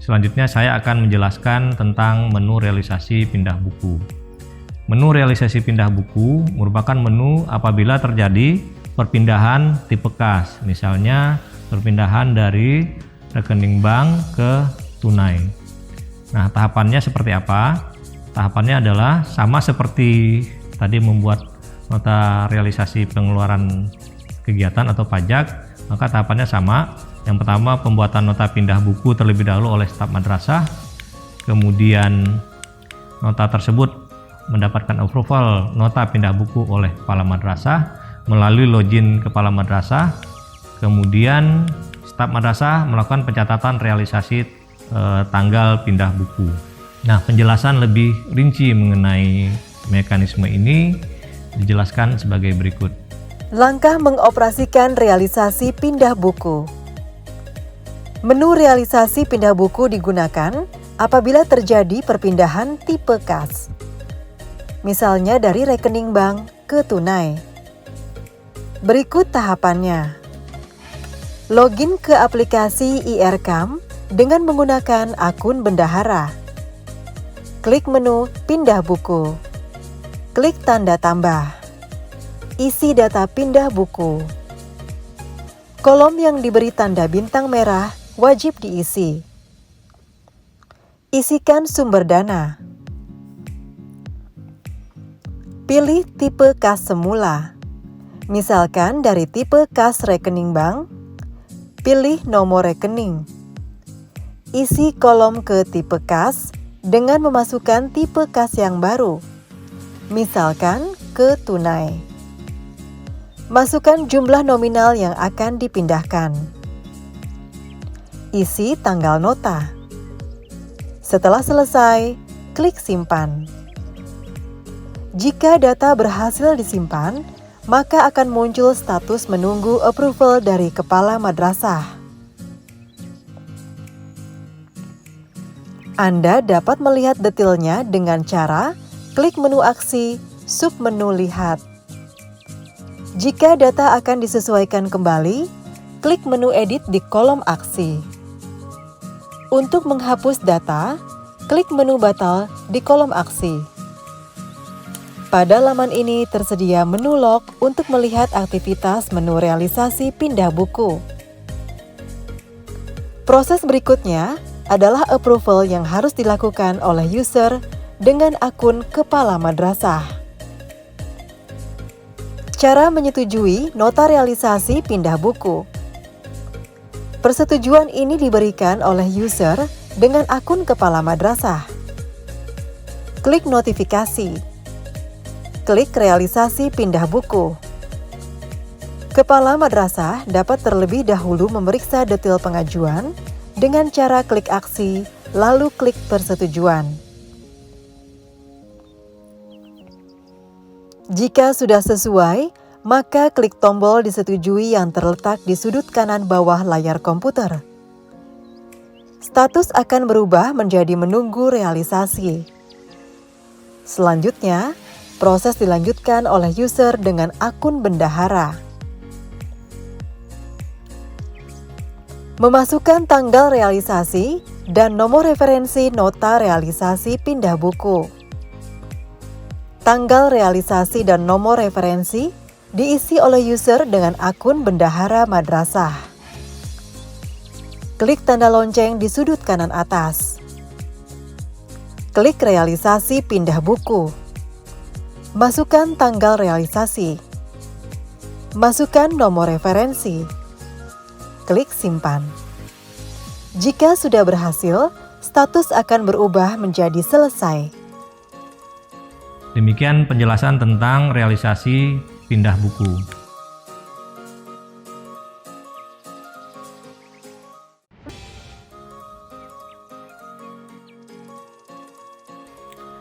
Selanjutnya saya akan menjelaskan tentang menu realisasi pindah buku. Menu realisasi pindah buku merupakan menu apabila terjadi perpindahan tipe kas, misalnya perpindahan dari rekening bank ke tunai. Nah, tahapannya seperti apa? Tahapannya adalah sama seperti tadi membuat nota realisasi pengeluaran kegiatan atau pajak, maka tahapannya sama. Yang pertama, pembuatan nota pindah buku terlebih dahulu oleh staf madrasah, kemudian nota tersebut mendapatkan approval nota pindah buku oleh kepala madrasah melalui login kepala madrasah, kemudian staf madrasah melakukan pencatatan realisasi tanggal pindah buku. Nah, penjelasan lebih rinci mengenai mekanisme ini dijelaskan sebagai berikut. Langkah mengoperasikan realisasi pindah buku. Menu realisasi pindah buku digunakan apabila terjadi perpindahan tipe kas. Misalnya dari rekening bank ke tunai. Berikut tahapannya. Login ke aplikasi IRCAM dengan menggunakan akun bendahara. Klik menu pindah buku. Klik tanda tambah. Isi data pindah buku. Kolom yang diberi tanda bintang merah wajib diisi. Isikan sumber dana. Pilih tipe kas semula. Misalkan dari tipe kas rekening bank, pilih nomor rekening. Isi kolom ke tipe kas dengan memasukkan tipe kas yang baru. Misalkan ke tunai. Masukkan jumlah nominal yang akan dipindahkan. Isi tanggal nota. Setelah selesai, klik simpan. Jika data berhasil disimpan, maka akan muncul status menunggu approval dari kepala madrasah. Anda dapat melihat detailnya dengan cara klik menu aksi, submenu lihat. Jika data akan disesuaikan kembali, klik menu edit di kolom aksi. Untuk menghapus data, klik menu batal di kolom aksi. Pada laman ini tersedia menu log untuk melihat aktivitas menu realisasi pindah buku. Proses berikutnya adalah approval yang harus dilakukan oleh user dengan akun kepala madrasah. Cara menyetujui nota realisasi pindah buku. Persetujuan ini diberikan oleh user dengan akun kepala madrasah. Klik notifikasi. Klik realisasi pindah buku. Kepala madrasah dapat terlebih dahulu memeriksa detail pengajuan dengan cara klik aksi, lalu klik persetujuan. Jika sudah sesuai, maka klik tombol disetujui yang terletak di sudut kanan bawah layar komputer. Status akan berubah menjadi menunggu realisasi. Selanjutnya, proses dilanjutkan oleh user dengan akun bendahara. Memasukkan tanggal realisasi dan nomor referensi nota realisasi pindah buku. Tanggal realisasi dan nomor referensi diisi oleh user dengan akun bendahara madrasah. Klik tanda lonceng di sudut kanan atas. Klik realisasi pindah buku. Masukkan tanggal realisasi. Masukkan nomor referensi. Klik simpan. Jika sudah berhasil, status akan berubah menjadi selesai. Demikian penjelasan tentang realisasi pindah buku.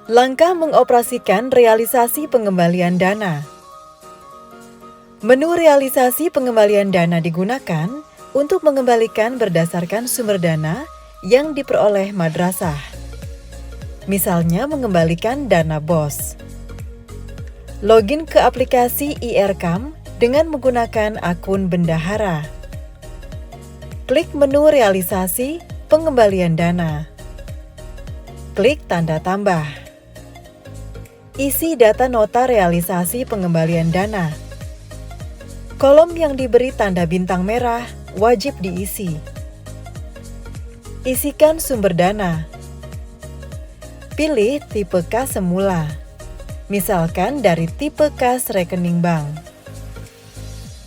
Langkah mengoperasikan realisasi pengembalian dana. Menu realisasi pengembalian dana digunakan untuk mengembalikan berdasarkan sumber dana yang diperoleh madrasah. Misalnya mengembalikan dana BOS. Login ke aplikasi IRCAM dengan menggunakan akun bendahara. Klik menu realisasi Pengembalian dana. Klik tanda tambah. Isi data nota realisasi pengembalian dana. Kolom yang diberi tanda bintang merah wajib diisi. Isikan sumber dana. Pilih tipe kas semula, misalkan dari tipe kas rekening bank.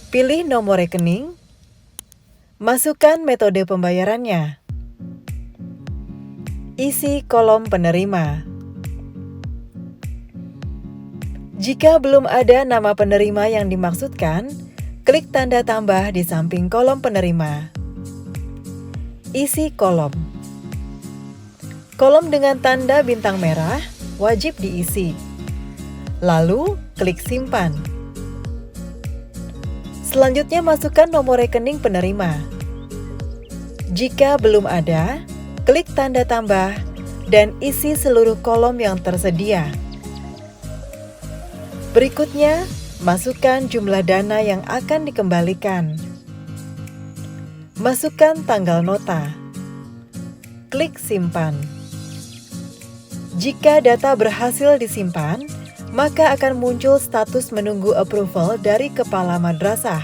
Pilih nomor rekening. Masukkan metode pembayarannya. Isi kolom penerima. Jika belum ada nama penerima yang dimaksudkan, klik tanda tambah di samping kolom penerima. Isi kolom. Kolom dengan tanda bintang merah wajib diisi. Lalu, klik simpan. Selanjutnya masukkan nomor rekening penerima. Jika belum ada, klik tanda tambah dan isi seluruh kolom yang tersedia. Berikutnya, masukkan jumlah dana yang akan dikembalikan. Masukkan tanggal nota. Klik simpan. Jika data berhasil disimpan, maka akan muncul status menunggu approval dari kepala madrasah.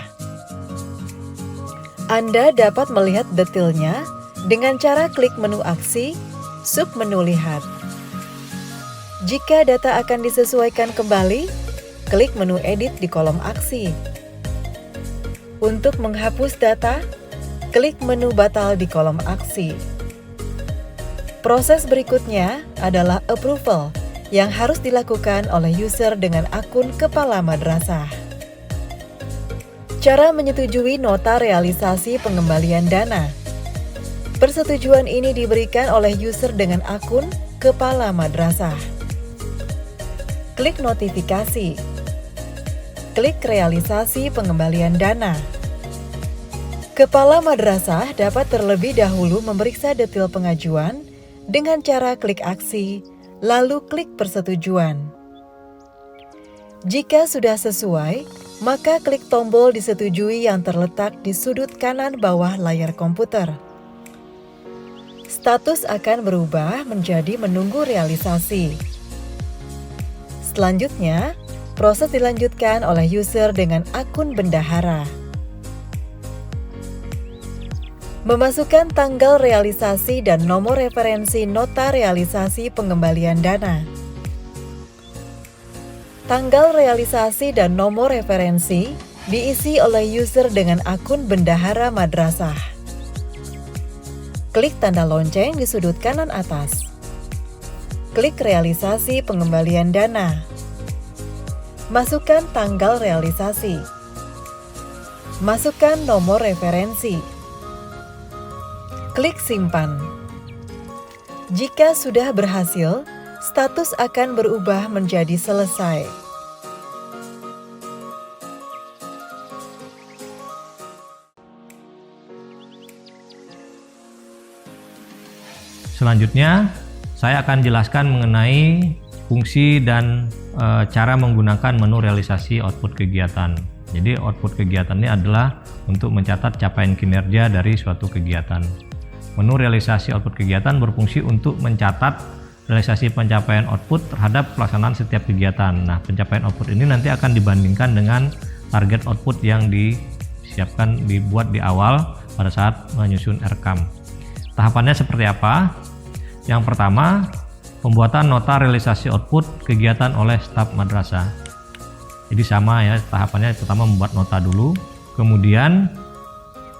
Anda dapat melihat detailnya dengan cara klik menu aksi, submenu lihat. Jika data akan disesuaikan kembali, klik menu edit di kolom aksi. Untuk menghapus data, klik menu batal di kolom aksi. Proses berikutnya adalah approval yang harus dilakukan oleh user dengan akun kepala madrasah. Cara menyetujui nota realisasi pengembalian dana. Persetujuan ini diberikan oleh user dengan akun kepala madrasah. Klik notifikasi. Klik realisasi pengembalian dana. Kepala madrasah dapat terlebih dahulu memeriksa detail pengajuan dengan cara klik aksi, lalu klik persetujuan. Jika sudah sesuai, maka klik tombol disetujui yang terletak di sudut kanan bawah layar komputer. Status akan berubah menjadi menunggu realisasi. Selanjutnya, proses dilanjutkan oleh user dengan akun bendahara. Memasukkan tanggal realisasi dan nomor referensi nota realisasi pengembalian dana. Tanggal realisasi dan nomor referensi diisi oleh user dengan akun bendahara madrasah. Klik tanda lonceng di sudut kanan atas. Klik realisasi pengembalian dana. Masukkan tanggal realisasi. Masukkan nomor referensi. Klik simpan. Jika sudah berhasil, status akan berubah menjadi selesai. Selanjutnya, saya akan jelaskan mengenai fungsi dan cara menggunakan menu realisasi output kegiatan. Jadi output kegiatan ini adalah untuk mencatat capaian kinerja dari suatu kegiatan. Menu realisasi output kegiatan berfungsi untuk mencatat realisasi pencapaian output terhadap pelaksanaan setiap kegiatan. Nah, pencapaian output ini nanti akan dibandingkan dengan target output yang dibuat di awal pada saat menyusun RKAM. Tahapannya seperti apa? Yang pertama, pembuatan nota realisasi output kegiatan oleh staf madrasah. Jadi sama ya, tahapannya pertama membuat nota dulu, kemudian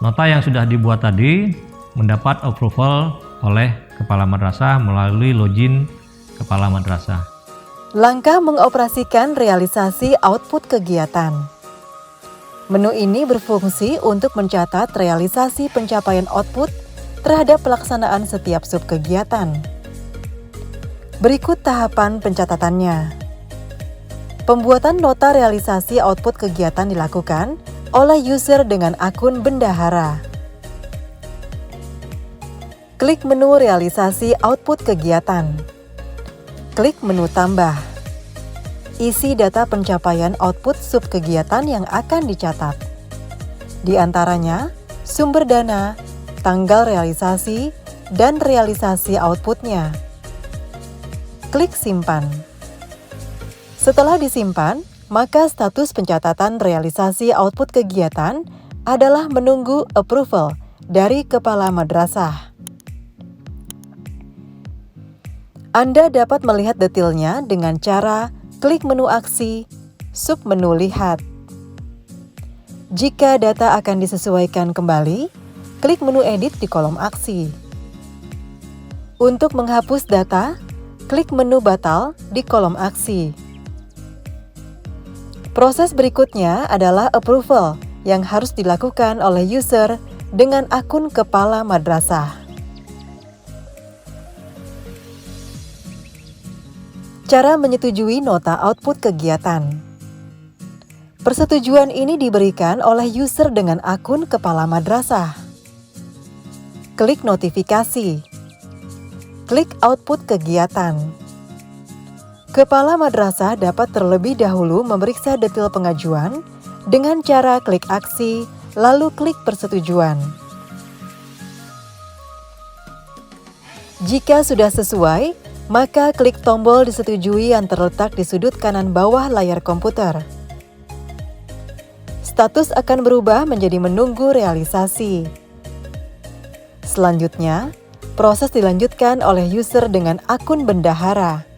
nota yang sudah dibuat tadi mendapat approval oleh kepala madrasah melalui login kepala madrasah. Langkah mengoperasikan realisasi output kegiatan. Menu ini berfungsi untuk mencatat realisasi pencapaian output terhadap pelaksanaan setiap subkegiatan. Berikut tahapan pencatatannya. Pembuatan nota realisasi output kegiatan dilakukan oleh user dengan akun bendahara. Klik menu realisasi output kegiatan. Klik menu tambah. Isi data pencapaian output subkegiatan yang akan dicatat. Di antaranya, sumber dana, tanggal realisasi, dan realisasi outputnya. Klik simpan. Setelah disimpan, maka status pencatatan realisasi output kegiatan adalah menunggu approval dari kepala madrasah. Anda dapat melihat detailnya dengan cara klik menu aksi, submenu lihat. Jika data akan disesuaikan kembali, klik menu edit di kolom aksi. Untuk menghapus data, klik menu batal di kolom aksi. Proses berikutnya adalah approval yang harus dilakukan oleh user dengan akun kepala madrasah. Cara menyetujui nota output kegiatan. Persetujuan ini diberikan oleh user dengan akun kepala madrasah. Klik notifikasi. Klik output kegiatan. Kepala madrasah dapat terlebih dahulu memeriksa detail pengajuan dengan cara klik aksi, lalu klik persetujuan. Jika sudah sesuai, maka klik tombol disetujui yang terletak di sudut kanan bawah layar komputer. Status akan berubah menjadi menunggu realisasi. Selanjutnya, proses dilanjutkan oleh user dengan akun bendahara.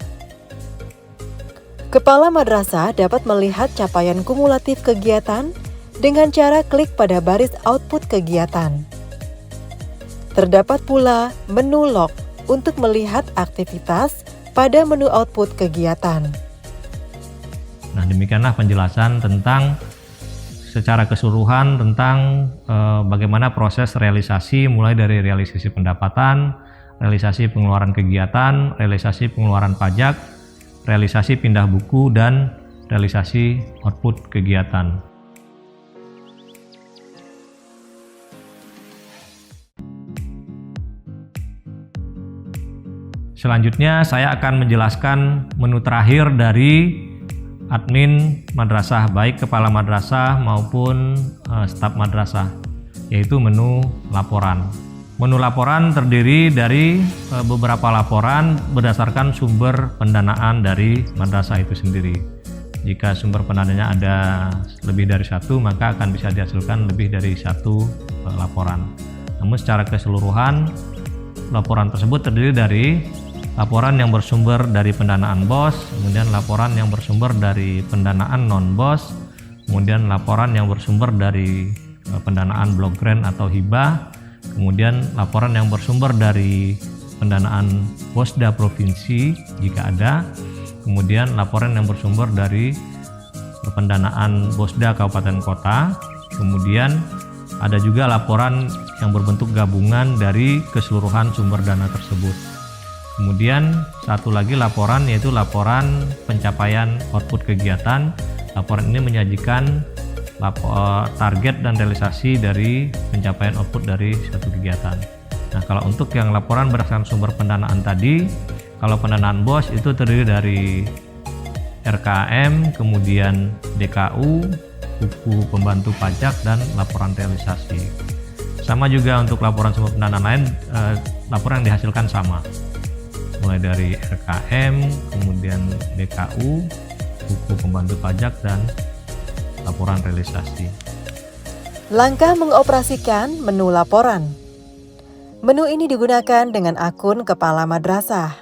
Kepala madrasah dapat melihat capaian kumulatif kegiatan dengan cara klik pada baris output kegiatan. Terdapat pula menu log untuk melihat aktivitas pada menu output kegiatan. Nah, demikianlah penjelasan tentang secara keseluruhan tentang bagaimana proses realisasi, mulai dari realisasi pendapatan, realisasi pengeluaran kegiatan, realisasi pengeluaran pajak, realisasi pindah buku, dan realisasi output kegiatan. Selanjutnya saya akan menjelaskan menu terakhir dari admin madrasah, baik kepala madrasah maupun staf madrasah, yaitu menu laporan. Menu laporan terdiri dari beberapa laporan berdasarkan sumber pendanaan dari madrasah itu sendiri. Jika sumber pendanaannya ada lebih dari satu, maka akan bisa dihasilkan lebih dari satu laporan. Namun secara keseluruhan, laporan tersebut terdiri dari laporan yang bersumber dari pendanaan BOS, kemudian laporan yang bersumber dari pendanaan non-BOS, kemudian laporan yang bersumber dari pendanaan block grant atau hibah, kemudian laporan yang bersumber dari pendanaan Bosda provinsi jika ada, kemudian laporan yang bersumber dari pendanaan Bosda kabupaten kota, kemudian ada juga laporan yang berbentuk gabungan dari keseluruhan sumber dana tersebut. Kemudian satu lagi laporan, yaitu laporan pencapaian output kegiatan. Laporan ini menyajikan target dan realisasi dari pencapaian output dari suatu kegiatan. Nah, kalau untuk yang laporan berdasarkan sumber pendanaan tadi, kalau pendanaan BOS itu terdiri dari RKM, kemudian DKU, buku pembantu pajak, dan laporan realisasi. Sama juga untuk laporan sumber pendanaan lain, laporan yang dihasilkan sama, mulai dari RKM, kemudian DKU, buku pembantu pajak, dan laporan realisasi. Langkah mengoperasikan menu laporan. Menu ini digunakan dengan akun kepala madrasah.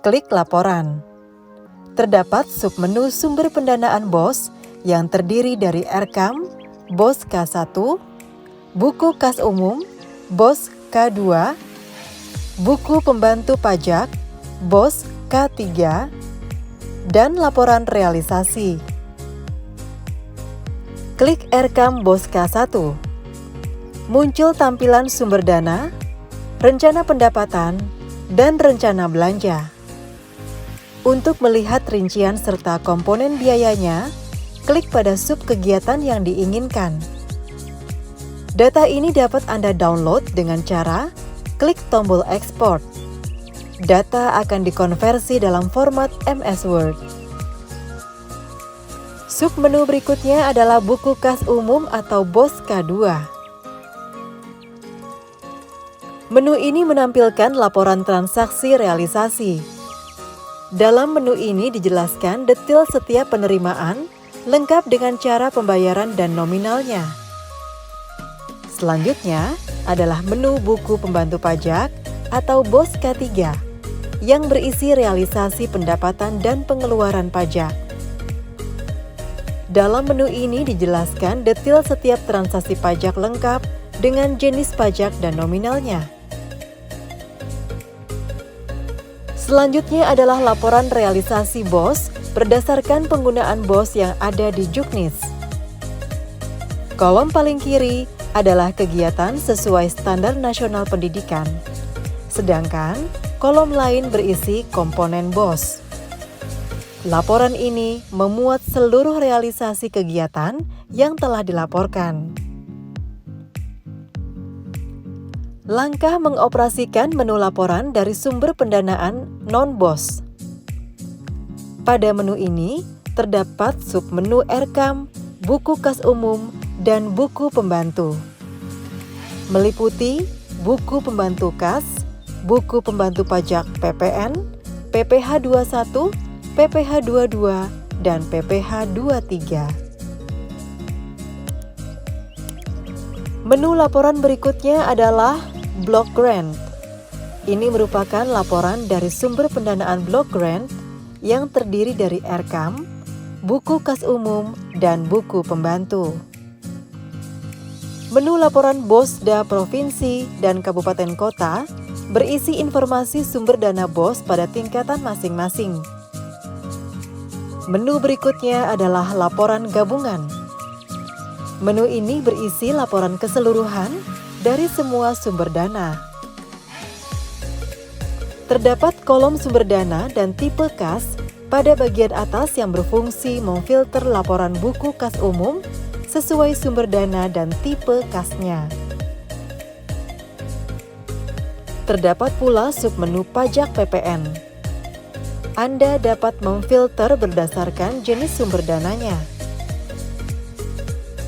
Klik laporan. Terdapat submenu sumber pendanaan BOS yang terdiri dari RKAM, BOS K1, buku kas umum, BOS K2, buku pembantu pajak, BOS K3, dan laporan realisasi. Klik RKAM BOS K1. Muncul tampilan sumber dana, rencana pendapatan, dan rencana belanja. Untuk melihat rincian serta komponen biayanya, klik pada sub kegiatan yang diinginkan. Data ini dapat Anda download dengan cara klik tombol ekspor. Data akan dikonversi dalam format MS Word. Submenu berikutnya adalah buku kas umum atau BOS K2. Menu ini menampilkan laporan transaksi realisasi. Dalam menu ini dijelaskan detail setiap penerimaan, lengkap dengan cara pembayaran dan nominalnya. Selanjutnya adalah menu buku pembantu pajak atau BOS K3 yang berisi realisasi pendapatan dan pengeluaran pajak. Dalam menu ini dijelaskan detail setiap transaksi pajak lengkap dengan jenis pajak dan nominalnya. Selanjutnya adalah laporan realisasi BOS berdasarkan penggunaan BOS yang ada di Juknis. Kolom paling kiri adalah kegiatan sesuai standar nasional pendidikan, sedangkan kolom lain berisi komponen BOS. Laporan ini memuat seluruh realisasi kegiatan yang telah dilaporkan. Langkah mengoperasikan menu laporan dari sumber pendanaan non-BOS. Pada menu ini terdapat submenu RKAM, buku kas umum, dan buku pembantu. Meliputi buku pembantu kas, buku pembantu pajak PPN, PPh 21, PPh 22, dan PPh 23. Menu laporan berikutnya adalah Block Grant. Ini merupakan laporan dari sumber pendanaan Block Grant yang terdiri dari RKAM, buku kas umum, dan buku pembantu. Menu laporan BOSDA Provinsi dan Kabupaten Kota berisi informasi sumber dana BOS pada tingkatan masing-masing. Menu berikutnya adalah laporan gabungan. Menu ini berisi laporan keseluruhan dari semua sumber dana. Terdapat kolom sumber dana dan tipe kas pada bagian atas yang berfungsi memfilter laporan buku kas umum sesuai sumber dana dan tipe kasnya. Terdapat pula submenu pajak PPN. Anda dapat memfilter berdasarkan jenis sumber dananya.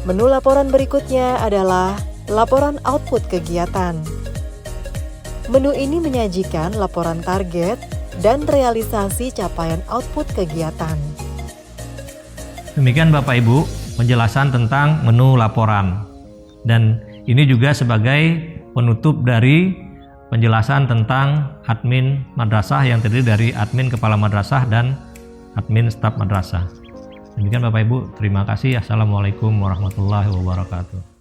Menu laporan berikutnya adalah laporan output kegiatan. Menu ini menyajikan laporan target dan realisasi capaian output kegiatan. Demikian Bapak Ibu penjelasan tentang menu laporan. Dan ini juga sebagai penutup dari penjelasan tentang admin madrasah yang terdiri dari admin kepala madrasah dan admin staf madrasah. Demikian Bapak Ibu, terima kasih. Assalamualaikum warahmatullahi wabarakatuh.